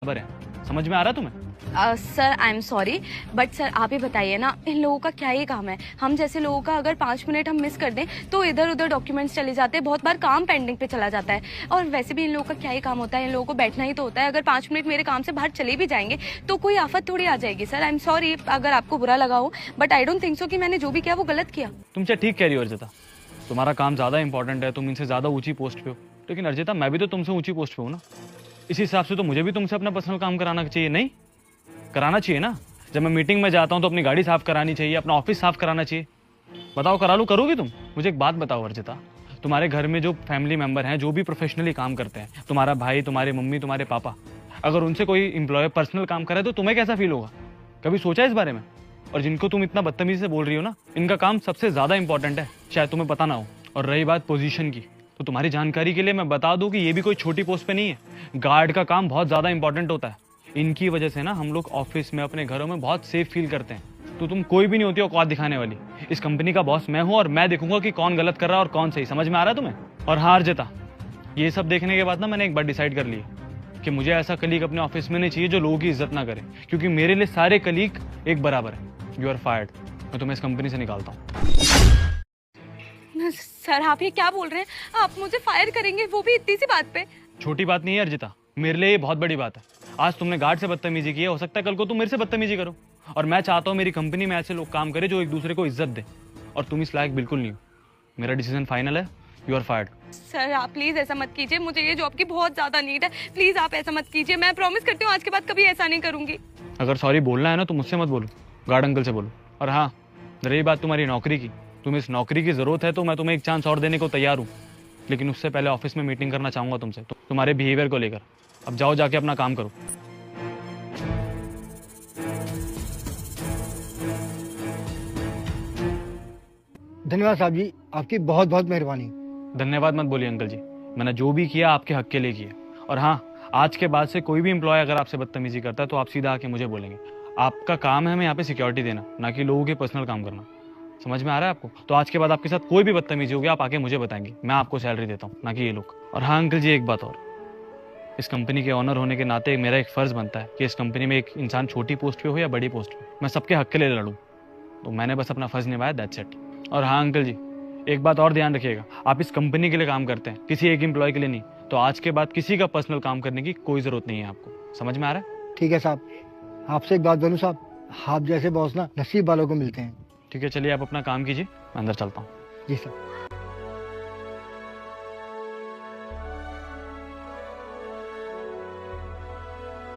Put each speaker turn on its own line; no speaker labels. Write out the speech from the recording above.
खबर है, समझ में आ रहा तुम्हें?
Sir I am sorry but sir आप ही बताइए ना, इन लोगों का क्या ही काम है। हम जैसे लोगों का अगर 5 मिनट हम मिस कर दें तो इधर उधर डॉक्यूमेंट्स चले जाते हैं, बहुत बार काम पेंडिंग पे चला जाता है। और वैसे भी इन लोगों का क्या ही काम होता है, इन लोगों को बैठना ही तो होता है। अगर 5 मिनट मेरे काम से बाहर चले भी जाएंगे तो कोई आफत थोड़ी आ जाएगी। सर आई एम सॉरी अगर आपको बुरा लगा हो, but I don't think so कि मैंने जो भी किया वो गलत किया।
तुम क्या ठीक कह रही हो अर्जिता, तुम्हारा काम ज्यादा इंपॉर्टेंट है, तुम इनसे ज्यादा ऊंची पोस्ट पे हो। लेकिन अर्जिता मैं भी तो तुमसे ऊंची पोस्ट पे हूँ ना, इस हिसाब से तो मुझे भी तुमसे अपना पर्सनल काम कराना चाहिए, नहीं कराना चाहिए ना? जब मैं मीटिंग में जाता हूँ तो अपनी गाड़ी साफ करानी चाहिए, अपना ऑफिस साफ कराना चाहिए। बताओ करा लूँ, करोगी तुम? मुझे एक बात बताओ अर्जिता, तुम्हारे घर में जो फैमिली मेंबर हैं, जो भी प्रोफेशनली काम करते हैं, तुम्हारा भाई, तुम्हारी मम्मी, तुम्हारे पापा, अगर उनसे कोई एम्प्लॉय पर्सनल काम करे तो तुम्हें कैसा फील होगा? कभी सोचा इस बारे में? और जिनको तुम इतना बदतमीजी से बोल रही हो ना, इनका काम सबसे ज्यादा इंपॉर्टेंट है, शायद तुम्हें पता ना हो। और रही बात पोजीशन की, तो तुम्हारी जानकारी के लिए मैं बता दूं कि ये भी कोई छोटी पोस्ट पे नहीं है। गार्ड का काम बहुत ज्यादा इंपॉर्टेंट होता है। इनकी वजह से ना हम लोग ऑफिस में, अपने घरों में बहुत सेफ फील करते हैं। तो तुम कोई भी नहीं होती औकात दिखाने वाली। इस कंपनी का बॉस मैं हूं और मैं देखूंगा कि कौन गलत कर रहा है और कौन सही। समझ में आ रहा है तुम्हें? और हाँ अर्जिता, ये सब देखने के बाद ना मैंने एक बार डिसाइड कर लिया कि मुझे ऐसा कलीग अपने ऑफिस में नहीं चाहिए जो लोगों की इज्जत ना करे, क्योंकि मेरे लिए सारे कलीग एक बराबर है। You are fired. मैं तुम्हें इस कंपनी से निकालता हूँ।
सर आप ये क्या बोल रहे हैं? आप मुझे फायर करेंगे, वो भी इतनी सी बात पे?
छोटी बात नहीं है अर्जिता, मेरे लिए ये बहुत बड़ी बात है। आज तुमने गार्ड से बदतमीजी की है, हो सकता है कल को तुम मेरे से बदतमीजी करो। और मैं चाहता हूँ मेरी कंपनी में ऐसे लोग काम करें जो एक दूसरे को इज्जत दे, और तुम इस लायक बिल्कुल नहीं हो। मेरा डिसीजन फाइनल है, यू आर फायर्ड।
सर आप प्लीज ऐसा मत कीजिए, मुझे ये जॉब की बहुत ज्यादा नीड है। प्लीज आप ऐसा मत कीजिए, मैं प्रॉमिस करती हूँ आज के बाद कभी ऐसा नहीं करूंगी।
अगर सॉरी बोलना है ना तो मुझसे मत बोलो, गार्ड अंकल से बोलो। और हाँ, रही बात तुम्हारी नौकरी की, तुम्हें इस नौकरी की जरूरत है तो मैं तुम्हें एक चांस और देने को तैयार हूँ, लेकिन उससे पहले ऑफिस में मीटिंग करना चाहूंगा तुमसे, तुम्हारे बिहेवियर को लेकर। अब जाओ, जाके अपना काम करो।
धन्यवाद साहब जी, आपकी बहुत बहुत मेहरबानी।
धन्यवाद मत बोलिए अंकल जी, मैंने जो भी किया आपके हक के लिए किया। और हाँ, आज के बाद से कोई भी एम्प्लॉय अगर आपसे बदतमीजी करता है तो आप सीधा आके मुझे बोलेंगे। आपका काम है हमें यहाँ पे सिक्योरिटी देना, ना कि लोगों के पर्सनल काम करना। समझ में आ रहा है आपको? तो आज के बाद आपके साथ कोई भी बदतमीजी होगी आप आके मुझे बताएंगे, मैं आपको सैलरी देता हूँ, ना कि ये लोग। और हाँ अंकल जी, एक बात और, इस कंपनी के ऑनर होने के नाते मेरा एक फर्ज बनता है कि इस कंपनी में एक इंसान छोटी पोस्ट पे हो या बड़ी पोस्ट पे, मैं सबके हक के लिए लड़ूं। तो मैंने बस अपना फर्ज निभाया, दैट्स इट। और हाँ अंकल जी, एक बात और ध्यान रखिएगा, आप इस कंपनी के लिए काम करते हैं, किसी एक एम्प्लॉय के लिए नहीं। तो आज के बाद किसी का पर्सनल काम करने की कोई जरूरत नहीं है आपको। समझ में आ रहा है?
ठीक है साहब, आपसे एक बात बोलूं साहब, आप जैसे बॉस ना नसीब वालों को मिलते हैं।
ठीक है, चलिए आप अपना काम कीजिए, मैं अंदर चलता हूँ।
जी सर।